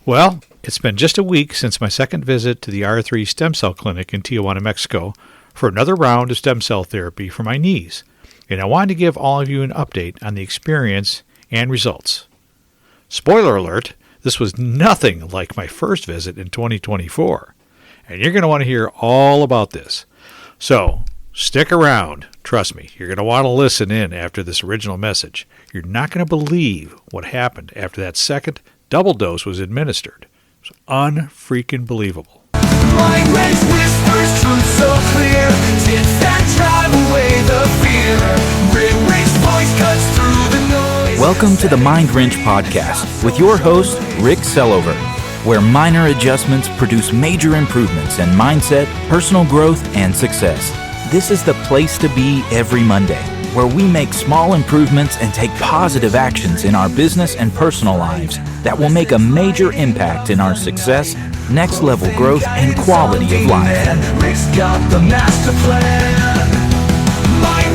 Well, it's been just a week since my second visit to the R3 Stem Cell Clinic in Tijuana, Mexico, for another round of stem cell therapy for my knees, and I wanted to give all of you an update on the experience and results. Spoiler alert, this was nothing like my first visit in 2024, and you're going to want to hear all about this. So, stick around. Trust me, you're going to want to listen in after this original message. You're not going to believe what happened after that second double dose was administered. It was unfreaking believable. Mind race whispers truth so clear. It's that drive away the fear. Rick's voice cuts through the noise. Welcome to the Mind Wrench Podcast with your host, Rick Sellover, where minor adjustments produce major improvements in mindset, personal growth, and success. This is the place to be every Monday, where we make small improvements and take positive actions in our business and personal lives that will make a major impact in our success, next level growth, and quality of life.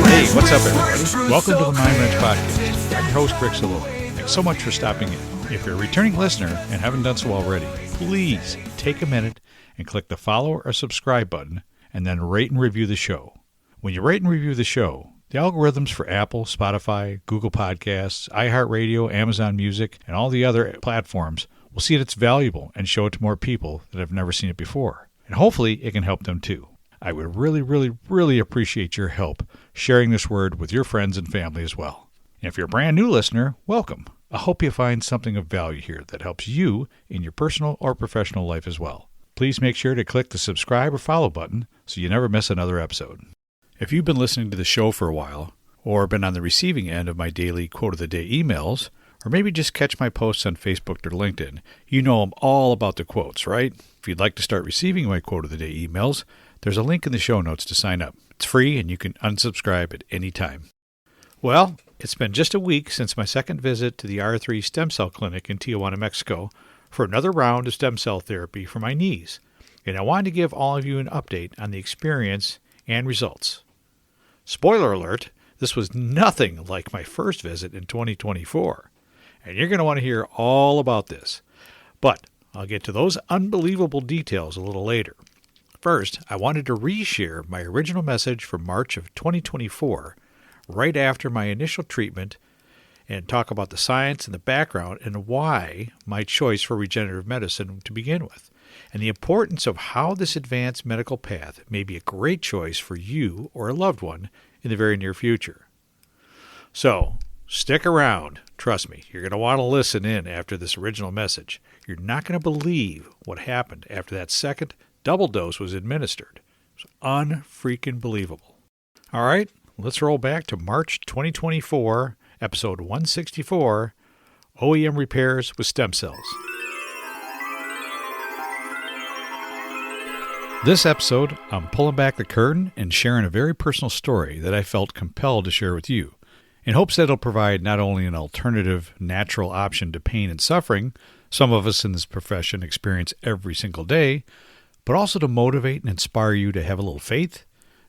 Hey, what's up, everybody? Welcome to the Mind Wrench Podcast. I'm your host, Rick Sellover. Thanks so much for stopping in. If you're a returning listener and haven't done so already, please take a minute and click the follow or subscribe button, and then rate and review the show. When you rate and review the show, the algorithms for Apple, Spotify, Google Podcasts, iHeartRadio, Amazon Music, and all the other platforms will see that it's valuable and show it to more people that have never seen it before. And hopefully it can help them too. I would really appreciate your help sharing this word with your friends and family as well. And if you're a brand new listener, welcome. I hope you find something of value here that helps you in your personal or professional life as well. Please make sure to click the subscribe or follow button so you never miss another episode. If you've been listening to the show for a while, or been on the receiving end of my daily quote of the day emails, or maybe just catch my posts on Facebook or LinkedIn, you know I'm all about the quotes, right? If you'd like to start receiving my quote of the day emails, there's a link in the show notes to sign up. It's free and you can unsubscribe at any time. Well, it's been just a week since my second visit to the R3 Stem Cell Clinic in Tijuana, Mexico, for another round of stem cell therapy for my knees, and I wanted to give all of you an update on the experience and results. Spoiler alert, this was nothing like my first visit in 2024, and you're going to want to hear all about this. But I'll get to those unbelievable details a little later. First, I wanted to reshare my original message from March of 2024, right after my initial treatment, and talk about the science and the background and why my choice for regenerative medicine to begin with, and the importance of how this advanced medical path may be a great choice for you or a loved one in the very near future. So, stick around. Trust me, you're going to want to listen in after this original message. You're not going to believe what happened after that second double dose was administered. It was unfreaking believable. All right, let's roll back to March 2024, episode 164, OEM repairs with stem cells. This episode, I'm pulling back the curtain and sharing a very personal story that I felt compelled to share with you, in hopes that it'll provide not only an alternative, natural option to pain and suffering some of us in this profession experience every single day, but also to motivate and inspire you to have a little faith,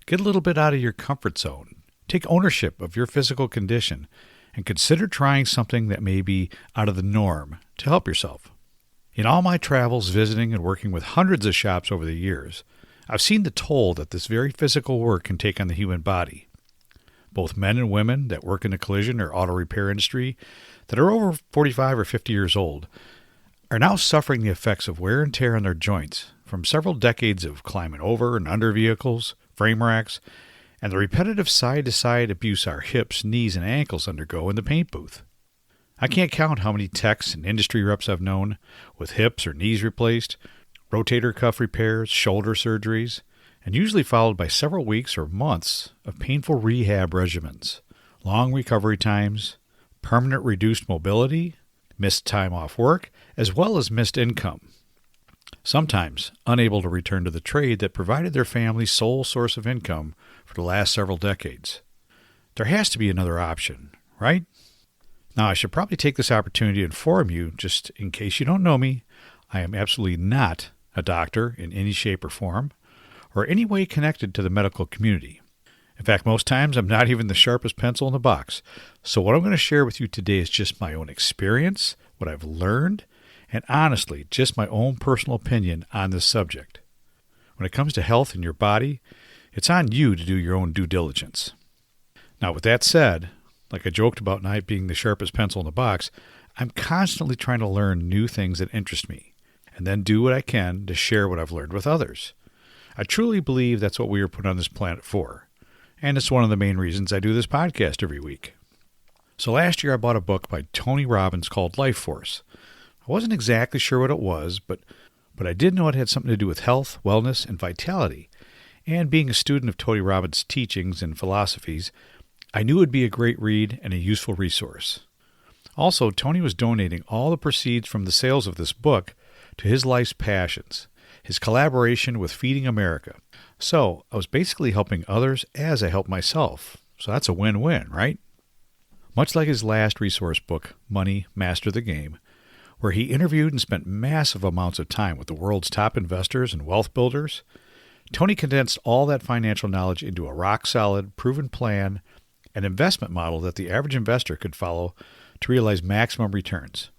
get a little bit out of your comfort zone, take ownership of your physical condition, and consider trying something that may be out of the norm to help yourself. In all my travels, visiting and working with hundreds of shops over the years, I've seen the toll that this very physical work can take on the human body. Both men and women that work in the collision or auto repair industry that are over 45 or 50 years old are now suffering the effects of wear and tear on their joints from several decades of climbing over and under vehicles, frame racks, and the repetitive side-to-side abuse our hips, knees, and ankles undergo in the paint booth. I can't count how many techs and industry reps I've known with hips or knees replaced, rotator cuff repairs, shoulder surgeries, and usually followed by several weeks or months of painful rehab regimens, long recovery times, permanent reduced mobility, missed time off work, as well as missed income. Sometimes unable to return to the trade that provided their family's sole source of income for the last several decades. There has to be another option, right? Now, I should probably take this opportunity to inform you, just in case you don't know me, I am absolutely not a doctor in any shape or form, or any way connected to the medical community. In fact, most times I'm not even the sharpest pencil in the box. So what I'm going to share with you today is just my own experience, what I've learned, and honestly, just my own personal opinion on this subject. When it comes to health in your body, it's on you to do your own due diligence. Now, with that said, like I joked about not being the sharpest pencil in the box, I'm constantly trying to learn new things that interest me, and then do what I can to share what I've learned with others. I truly believe that's what we were put on this planet for, and it's one of the main reasons I do this podcast every week. So last year I bought a book by Tony Robbins called Life Force. I wasn't exactly sure what it was, but I did know it had something to do with health, wellness, and vitality. And being a student of Tony Robbins' teachings and philosophies, I knew it would be a great read and a useful resource. Also, Tony was donating all the proceeds from the sales of this book to his life's passions, his collaboration with Feeding America. So I was basically helping others as I helped myself. So that's a win-win, right? Much like his last resource book, Money, Master the Game, where he interviewed and spent massive amounts of time with the world's top investors and wealth builders, Tony condensed all that financial knowledge into a rock-solid, proven plan, an investment model that the average investor could follow to realize maximum returns,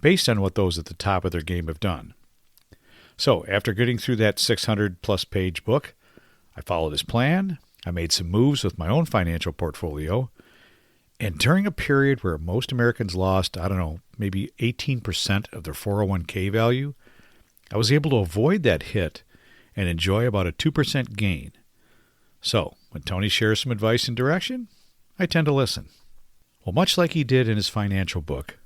based on what those at the top of their game have done. So, after getting through that 600-plus page book, I followed his plan, I made some moves with my own financial portfolio, and during a period where most Americans lost, maybe 18% of their 401k value, I was able to avoid that hit and enjoy about a 2% gain. So, when Tony shares some advice and direction, I tend to listen. Well, much like he did in his financial book,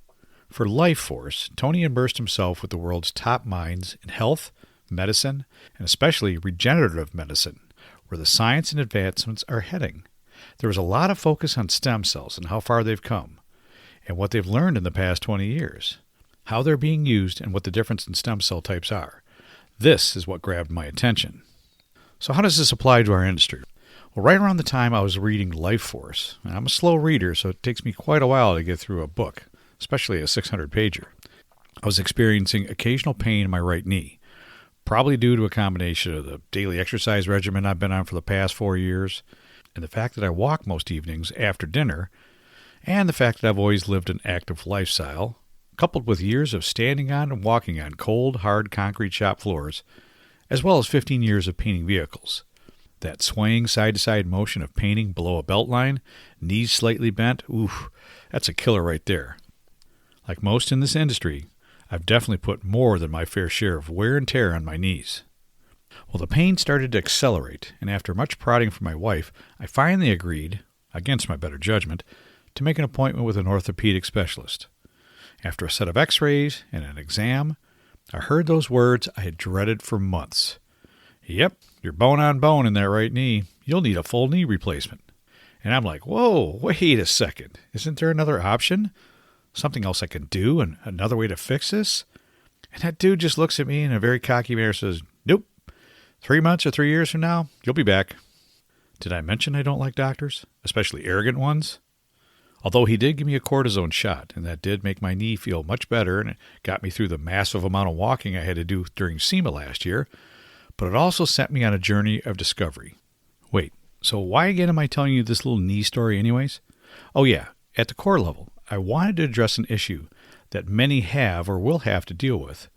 for Life Force, Tony immersed himself with the world's top minds in health, medicine, and especially regenerative medicine, where the science and advancements are heading. There was a lot of focus on stem cells and how far they've come, and what they've learned in the past 20 years, how they're being used, and what the difference in stem cell types are. This is what grabbed my attention. So how does this apply to our industry? Well, right around the time I was reading Life Force, and I'm a slow reader, so it takes me quite a while to get through a book, especially a 600-pager. I was experiencing occasional pain in my right knee, probably due to a combination of the daily exercise regimen I've been on for the past 4 years, and the fact that I walk most evenings after dinner, and the fact that I've always lived an active lifestyle, coupled with years of standing on and walking on cold, hard concrete shop floors, as well as 15 years of painting vehicles. That swaying side-to-side motion of painting below a belt line, knees slightly bent, that's a killer right there. Like most in this industry, I've definitely put more than my fair share of wear and tear on my knees. Well, the pain started to accelerate, and after much prodding from my wife, I finally agreed, against my better judgment, to make an appointment with an orthopedic specialist. After a set of x-rays and an exam, I heard those words I had dreaded for months. Yep, you're bone on bone in that right knee. You'll need a full knee replacement. And I'm like, whoa, wait a second. Isn't there another option? Something else I can do and another way to fix this? And that dude just looks at me in a very cocky manner and says, nope, 3 months or 3 years from now, you'll be back. Did I mention I don't like doctors, especially arrogant ones? Although he did give me a cortisone shot, and that did make my knee feel much better, and it got me through the massive amount of walking I had to do during SEMA last year, but it also sent me on a journey of discovery. Wait, so why again am I telling you this little knee story anyways? Oh yeah, at the core level, I wanted to address an issue that many have or will have to deal with,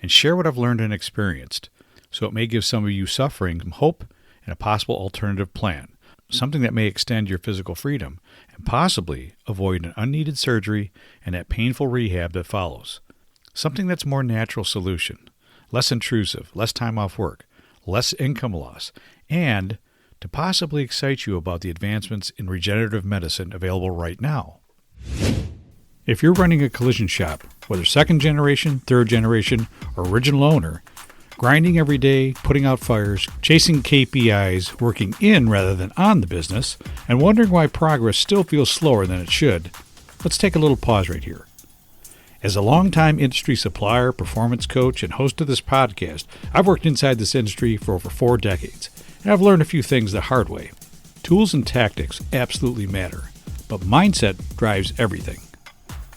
and share what I've learned and experienced, so it may give some of you suffering some hope and a possible alternative plan, something that may extend your physical freedom and possibly avoid an unneeded surgery and that painful rehab that follows. Something that's more natural solution, less intrusive, less time off work, less income loss, and to possibly excite you about the advancements in regenerative medicine available right now. If you're running a collision shop, whether second generation, third generation, or original owner, grinding every day, putting out fires, chasing KPIs, working in rather than on the business, and wondering why progress still feels slower than it should, let's take a little pause right here. As a longtime industry supplier, performance coach, and host of this podcast, I've worked inside this industry for over 4 decades, and I've learned a few things the hard way. Tools and tactics absolutely matter, but mindset drives everything.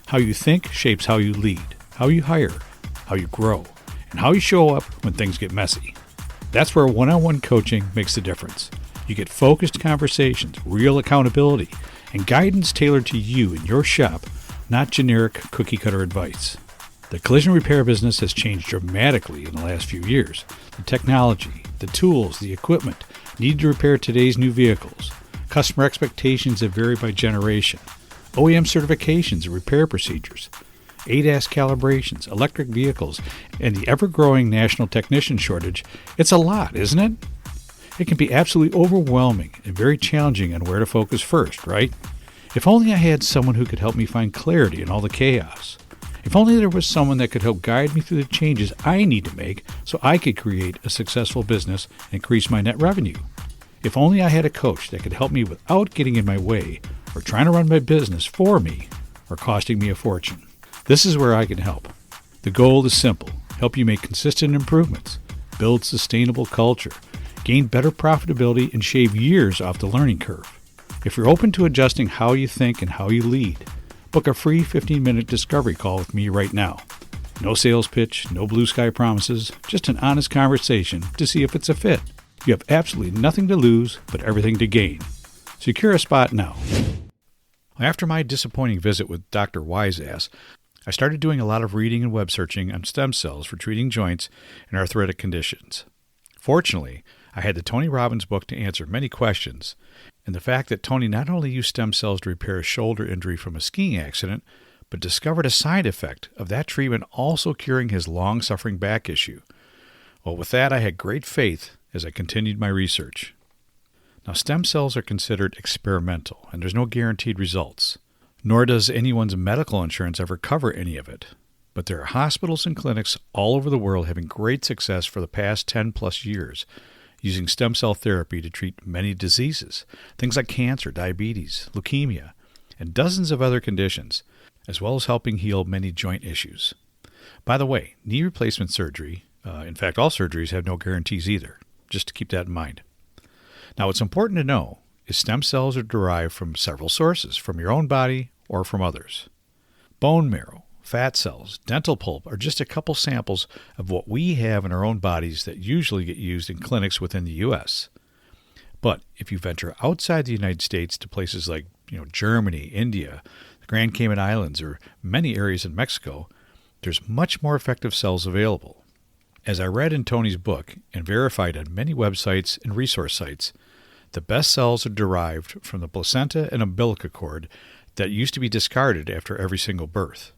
How you think shapes how you lead, how you hire, how you grow, and how you show up when things get messy. That's where one-on-one coaching makes the difference. You get focused conversations, real accountability, and guidance tailored to you and your shop, not generic cookie-cutter advice. The collision repair business has changed dramatically in the last few years. The technology, the tools, the equipment needed to repair today's new vehicles. Customer expectations have varied by generation. OEM certifications and repair procedures. ADAS calibrations, electric vehicles, and the ever-growing national technician shortage. It's a lot, isn't it? It can be absolutely overwhelming and very challenging on where to focus first, right? If only I had someone who could help me find clarity in all the chaos. If only there was someone that could help guide me through the changes I need to make so I could create a successful business and increase my net revenue. If only I had a coach that could help me without getting in my way or trying to run my business for me or costing me a fortune. This is where I can help. The goal is simple: help you make consistent improvements, build sustainable culture, gain better profitability, and shave years off the learning curve. If you're open to adjusting how you think and how you lead, book a free 15-minute discovery call with me right now. No sales pitch, no blue sky promises, just an honest conversation to see if it's a fit. You have absolutely nothing to lose, but everything to gain. Secure a spot now. After my disappointing visit with Dr. Wiseass, I started doing a lot of reading and web searching on stem cells for treating joints and arthritic conditions. Fortunately, I had the Tony Robbins book to answer many questions, and the fact that Tony not only used stem cells to repair a shoulder injury from a skiing accident, but discovered a side effect of that treatment also curing his long-suffering back issue. Well, with that, I had great faith as I continued my research. Now, stem cells are considered experimental, and there's no guaranteed results, nor does anyone's medical insurance ever cover any of it. But there are hospitals and clinics all over the world having great success for the past 10-plus years, using stem cell therapy to treat many diseases, things like cancer, diabetes, leukemia, and dozens of other conditions, as well as helping heal many joint issues. By the way, knee replacement surgery, in fact all surgeries have no guarantees either, just to keep that in mind. Now, what's important to know is stem cells are derived from several sources, from your own body or from others. Bone marrow, fat cells, dental pulp are just a couple samples of what we have in our own bodies that usually get used in clinics within the U.S. But if you venture outside the United States to places like Germany, India, the Grand Cayman Islands, or many areas in Mexico, there's much more effective cells available. As I read in Tony's book and verified on many websites and resource sites, the best cells are derived from the placenta and umbilical cord that used to be discarded after every single birth.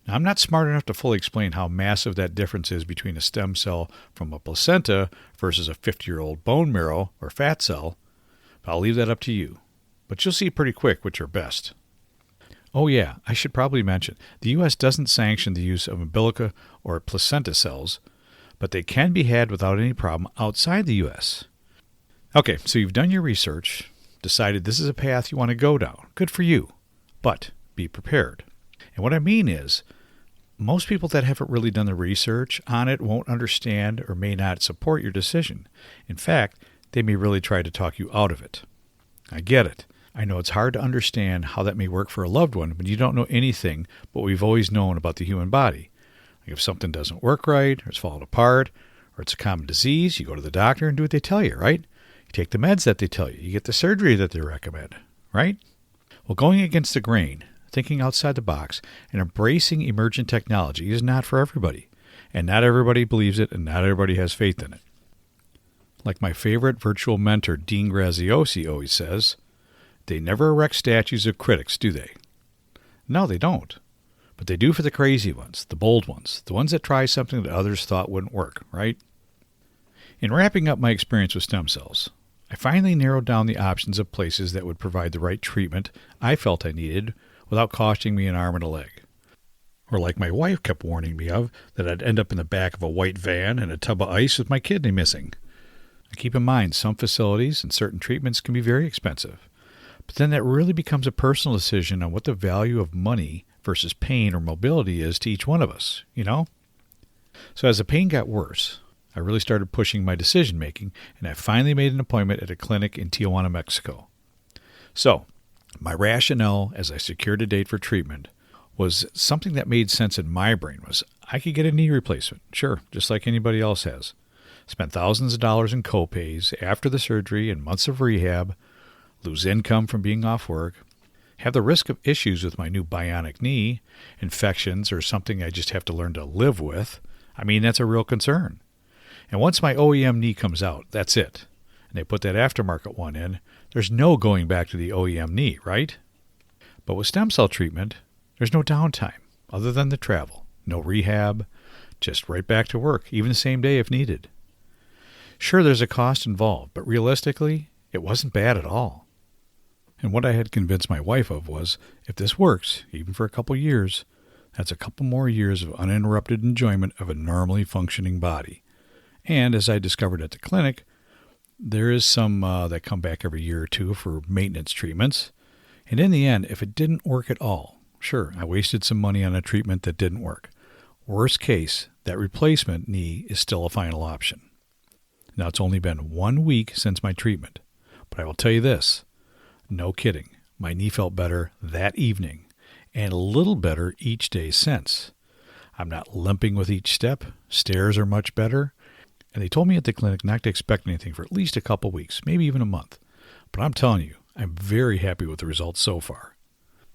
Now, I'm not smart enough to fully explain how massive that difference is between a stem cell from a placenta versus a 50-year-old bone marrow or fat cell, but I'll leave that up to you. But you'll see pretty quick which are best. Oh yeah, I should probably mention, the U.S. doesn't sanction the use of umbilical or placenta cells, but they can be had without any problem outside the U.S. Okay, so you've done your research, decided this is a path you want to go down. Good for you, but be prepared. And what I mean is, most people that haven't really done the research on it won't understand or may not support your decision. In fact, they may really try to talk you out of it. I get it. I know it's hard to understand how that may work for a loved one when you don't know anything but what we've always known about the human body. Like if something doesn't work right, or it's falling apart, or it's a common disease, you go to the doctor and do what they tell you, right? You take the meds that they tell you. You get the surgery that they recommend, right? Well, going against the grain, thinking outside the box, and embracing emergent technology is not for everybody. And not everybody believes it, and not everybody has faith in it. Like my favorite virtual mentor, Dean Graziosi, always says, they never erect statues of critics, do they? No, they don't. But they do for the crazy ones, the bold ones, the ones that try something that others thought wouldn't work, right? In wrapping up my experience with stem cells, I finally narrowed down the options of places that would provide the right treatment I felt I needed without costing me an arm and a leg. Or like my wife kept warning me of, that I'd end up in the back of a white van and a tub of ice with my kidney missing. And keep in mind, some facilities and certain treatments can be very expensive. But then that really becomes a personal decision on what the value of money versus pain or mobility is to each one of us, So as the pain got worse, I really started pushing my decision-making, and I finally made an appointment at a clinic in Tijuana, Mexico. So, my rationale as I secured a date for treatment was something that made sense in my brain was I could get a knee replacement, sure, just like anybody else has. Spend thousands of dollars in co-pays after the surgery and months of rehab, lose income from being off work, have the risk of issues with my new bionic knee, infections, or something I just have to learn to live with. I mean, that's a real concern. And once my OEM knee comes out, that's it. And they put that aftermarket one in, there's no going back to the OEM knee, right? But with stem cell treatment, there's no downtime other than the travel. No rehab, just right back to work, even the same day if needed. Sure, there's a cost involved, but realistically, it wasn't bad at all. And what I had convinced my wife of was, if this works, even for a couple years, that's a couple more years of uninterrupted enjoyment of a normally functioning body. And as I discovered at the clinic, there is some that come back every year or two for maintenance treatments. And in the end, if it didn't work at all, sure, I wasted some money on a treatment that didn't work. Worst case, that replacement knee is still a final option. Now, it's only been 1 week since my treatment, but I will tell you this. No kidding. My knee felt better that evening and a little better each day since. I'm not limping with each step. Stairs are much better. And they told me at the clinic not to expect anything for at least a couple weeks, maybe even a month. But I'm telling you, I'm very happy with the results so far.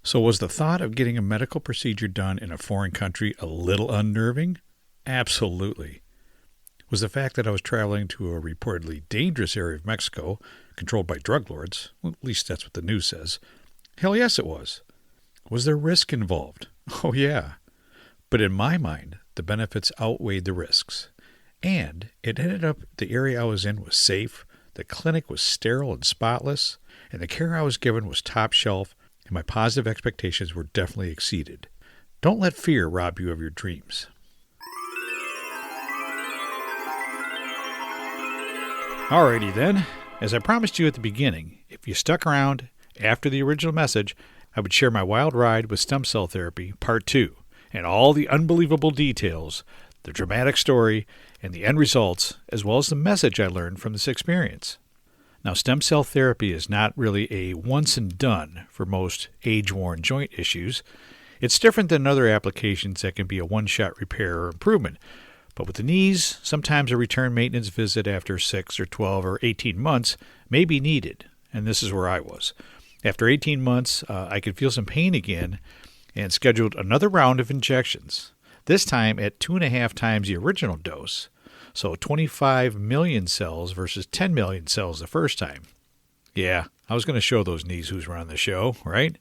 So was the thought of getting a medical procedure done in a foreign country a little unnerving? Absolutely. Was the fact that I was traveling to a reportedly dangerous area of Mexico, controlled by drug lords, well, at least that's what the news says. Hell yes, it was. Was there risk involved? Oh yeah. But in my mind, the benefits outweighed the risks. And it ended up the area I was in was safe, the clinic was sterile and spotless, and the care I was given was top shelf, and my positive expectations were definitely exceeded. Don't let fear rob you of your dreams. Alrighty then, as I promised you at the beginning, if you stuck around after the original message, I would share my wild ride with stem cell therapy, part 2, and all the unbelievable details, the dramatic story, and the end results, as well as the message I learned from this experience. Now, stem cell therapy is not really a once and done for most age-worn joint issues. It's different than other applications that can be a one-shot repair or improvement. But with the knees, sometimes a return maintenance visit after 6 or 12 or 18 months may be needed, and this is where I was. After 18 months, I could feel some pain again and scheduled another round of injections, this time at 2.5 times the original dose, so 25 million cells versus 10 million cells the first time. Yeah, I was going to show those knees who's running the show, right?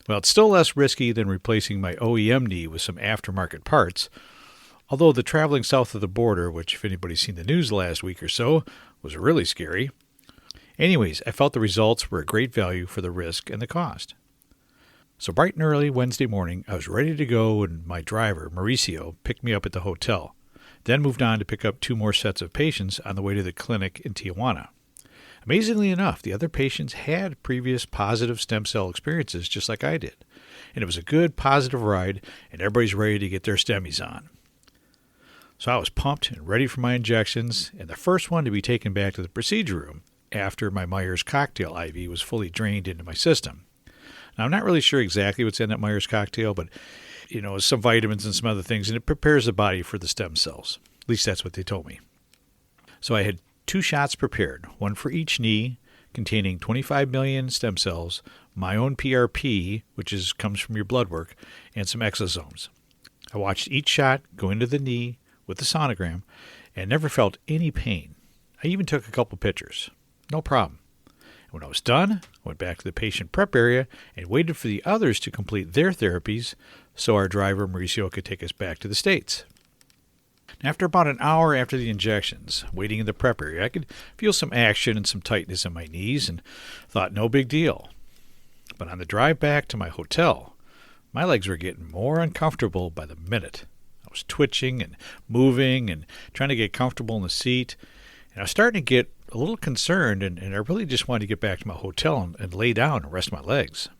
Well, it's still less risky than replacing my OEM knee with some aftermarket parts, although the traveling south of the border, which if anybody's seen the news last week or so, was really scary. Anyways, I felt the results were a great value for the risk and the cost. So bright and early Wednesday morning, I was ready to go and my driver, Mauricio, picked me up at the hotel, then moved on to pick up 2 more sets of patients on the way to the clinic in Tijuana. Amazingly enough, the other patients had previous positive stem cell experiences just like I did, and it was a good positive ride, and everybody's ready to get their stemmies on. So I was pumped and ready for my injections, and the first one to be taken back to the procedure room after my Myers cocktail IV was fully drained into my system. Now, I'm not really sure exactly what's in that Myers cocktail, but, some vitamins and some other things, and it prepares the body for the stem cells. At least that's what they told me. So I had 2 shots prepared, one for each knee, containing 25 million stem cells, my own PRP, which comes from your blood work, and some exosomes. I watched each shot go into the knee with the sonogram and never felt any pain. I even took a couple pictures. No problem. When I was done, I went back to the patient prep area and waited for the others to complete their therapies so our driver, Mauricio, could take us back to the States. After about an hour after the injections, waiting in the prep area, I could feel some action and some tightness in my knees and thought no big deal. But on the drive back to my hotel, my legs were getting more uncomfortable by the minute. I was twitching and moving and trying to get comfortable in the seat, and I was starting to get a little concerned, and I really just wanted to get back to my hotel and lay down and rest my legs.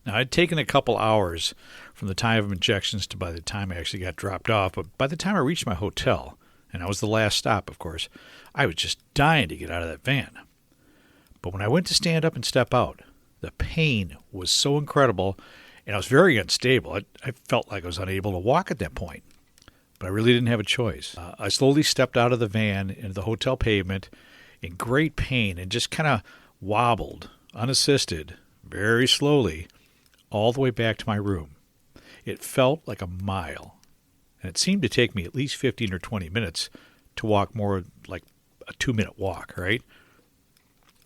Now, I'd taken a couple hours from the time of injections to by the time I actually got dropped off, but by the time I reached my hotel, and I was the last stop, of course, I was just dying to get out of that van. But when I went to stand up and step out, the pain was so incredible, and I was very unstable. I felt like I was unable to walk at that point, but I really didn't have a choice. I slowly stepped out of the van into the hotel pavement in great pain and just kind of wobbled, unassisted, very slowly, all the way back to my room. It felt like a mile, and it seemed to take me at least 15 or 20 minutes to walk more like a 2-minute walk, right?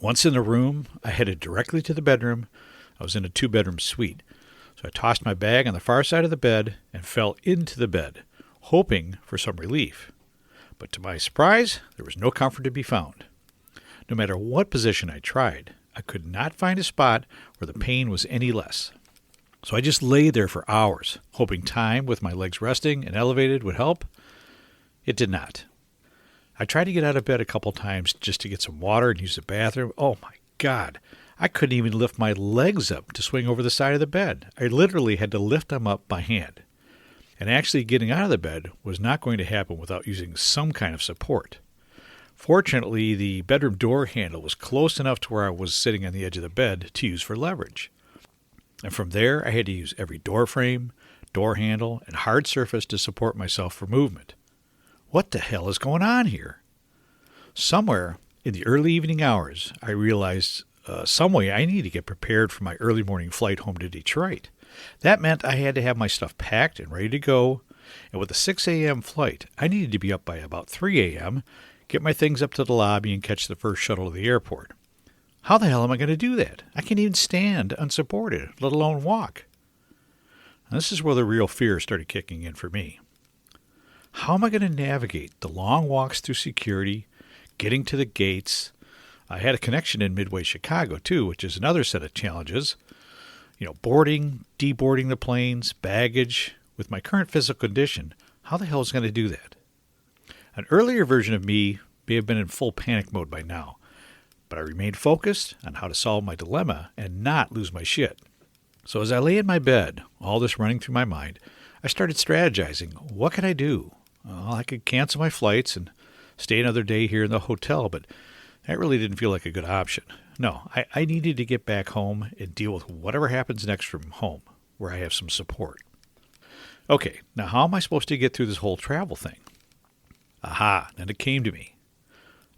Once in the room, I headed directly to the bedroom. I was in a 2-bedroom suite. So I tossed my bag on the far side of the bed and fell into the bed, hoping for some relief. But to my surprise, there was no comfort to be found. No matter what position I tried, I could not find a spot where the pain was any less. So I just lay there for hours, hoping time with my legs resting and elevated would help. It did not. I tried to get out of bed a couple times just to get some water and use the bathroom. Oh my God, I couldn't even lift my legs up to swing over the side of the bed. I literally had to lift them up by hand. And actually getting out of the bed was not going to happen without using some kind of support. Fortunately, the bedroom door handle was close enough to where I was sitting on the edge of the bed to use for leverage. And from there, I had to use every door frame, door handle, and hard surface to support myself for movement. What the hell is going on here? Somewhere in the early evening hours, I realized some way I need to get prepared for my early morning flight home to Detroit. That meant I had to have my stuff packed and ready to go. And with a 6 a.m. flight, I needed to be up by about 3 a.m., get my things up to the lobby, and catch the first shuttle to the airport. How the hell am I going to do that? I can't even stand unsupported, let alone walk. And this is where the real fear started kicking in for me. How am I going to navigate the long walks through security, getting to the gates? I had a connection in Midway, Chicago, too, which is another set of challenges. Boarding, deboarding the planes, baggage. With my current physical condition, how the hell is I going to do that? An earlier version of me may have been in full panic mode by now, but I remained focused on how to solve my dilemma and not lose my shit. So as I lay in my bed, all this running through my mind, I started strategizing. What could I do? Well, I could cancel my flights and stay another day here in the hotel, but that really didn't feel like a good option. No, I needed to get back home and deal with whatever happens next from home, where I have some support. Okay, now how am I supposed to get through this whole travel thing? Aha, then it came to me.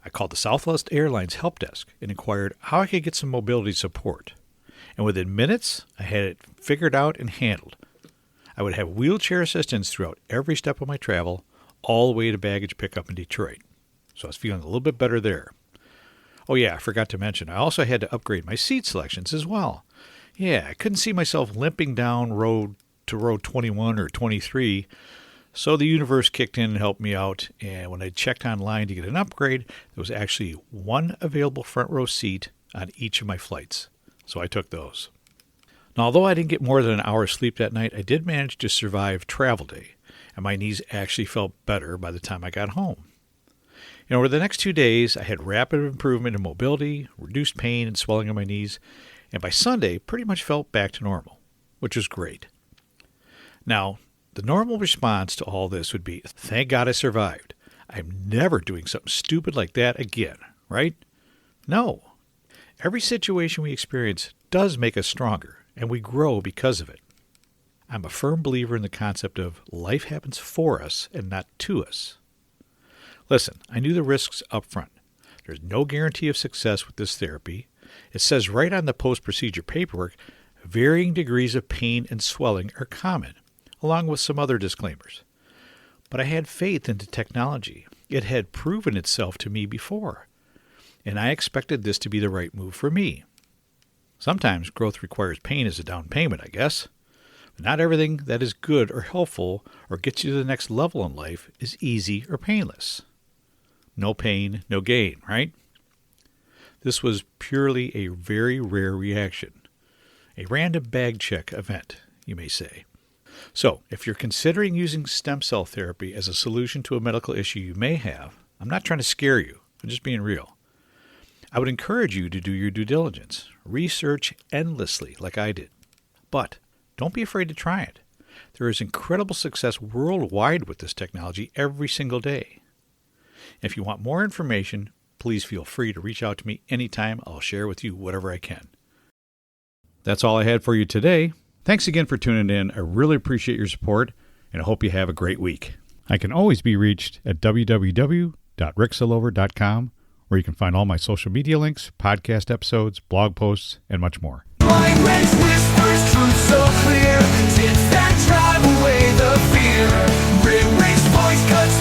I called the Southwest Airlines help desk and inquired how I could get some mobility support. And within minutes, I had it figured out and handled. I would have wheelchair assistance throughout every step of my travel, all the way to baggage pickup in Detroit. So I was feeling a little bit better there. Oh yeah, I forgot to mention, I also had to upgrade my seat selections as well. Yeah, I couldn't see myself limping down row 21 or 23, so the universe kicked in and helped me out, and when I checked online to get an upgrade, there was actually one available front row seat on each of my flights, so I took those. Now, although I didn't get more than an hour's sleep that night, I did manage to survive travel day, and my knees actually felt better by the time I got home. Over the next 2 days, I had rapid improvement in mobility, reduced pain and swelling in my knees, and by Sunday, pretty much felt back to normal, which was great. Now, the normal response to all this would be, thank God I survived. I'm never doing something stupid like that again, right? No. Every situation we experience does make us stronger, and we grow because of it. I'm a firm believer in the concept of life happens for us and not to us. Listen, I knew the risks up front. There's no guarantee of success with this therapy. It says right on the post-procedure paperwork, varying degrees of pain and swelling are common, along with some other disclaimers. But I had faith in the technology. It had proven itself to me before, and I expected this to be the right move for me. Sometimes growth requires pain as a down payment, I guess. But not everything that is good or helpful or gets you to the next level in life is easy or painless. No pain, no gain, right? This was purely a very rare reaction. A random bag check event, you may say. So, if you're considering using stem cell therapy as a solution to a medical issue you may have, I'm not trying to scare you, I'm just being real. I would encourage you to do your due diligence. Research endlessly like I did. But don't be afraid to try it. There is incredible success worldwide with this technology every single day. If you want more information, please feel free to reach out to me anytime. I'll share with you whatever I can. That's all I had for you today. Thanks again for tuning in. I really appreciate your support, and I hope you have a great week. I can always be reached at www.ricksillover.com, where you can find all my social media links, podcast episodes, blog posts, and much more. Mind wrench whispers truth so clear. Tips that drive away the fear. Red Wings voice cuts